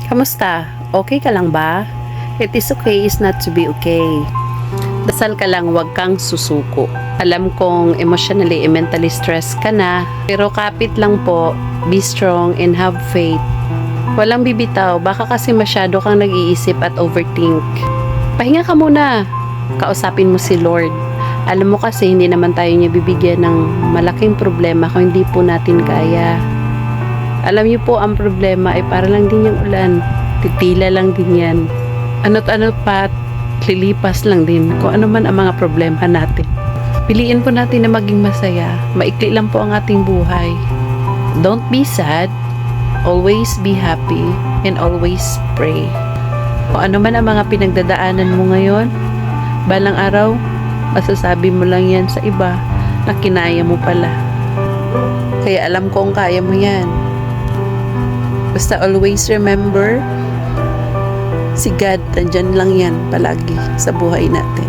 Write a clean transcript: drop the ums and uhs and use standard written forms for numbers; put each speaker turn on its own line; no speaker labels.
Kamusta? Okay ka lang ba? It is okay is not to be okay. Dasal ka lang, wag kang susuko. Alam kong emotionally and mentally stressed ka na, pero kapit lang po, be strong and have faith. Walang bibitaw, baka kasi masyado kang nag-iisip at overthink. Pahinga ka muna. Kausapin mo si Lord. Alam mo kasi hindi naman tayo niya bibigyan ng malaking problema kung hindi po natin kaya. Alam niyo po, ang problema ay para lang din yung ulan. Titila lang din yan. Ano't-ano pa, lilipas lang din kung ano man ang mga problema natin. Piliin po natin na maging masaya. Maikli lang po ang ating buhay. Don't be sad. Always be happy. And always pray. Kung ano man ang mga pinagdadaanan mo ngayon, balang araw, masasabi mo lang yan sa iba na kinaya mo pala. Kaya alam kong kaya mo yan. Basta always remember, si God, nandyan lang yan palagi sa buhay natin.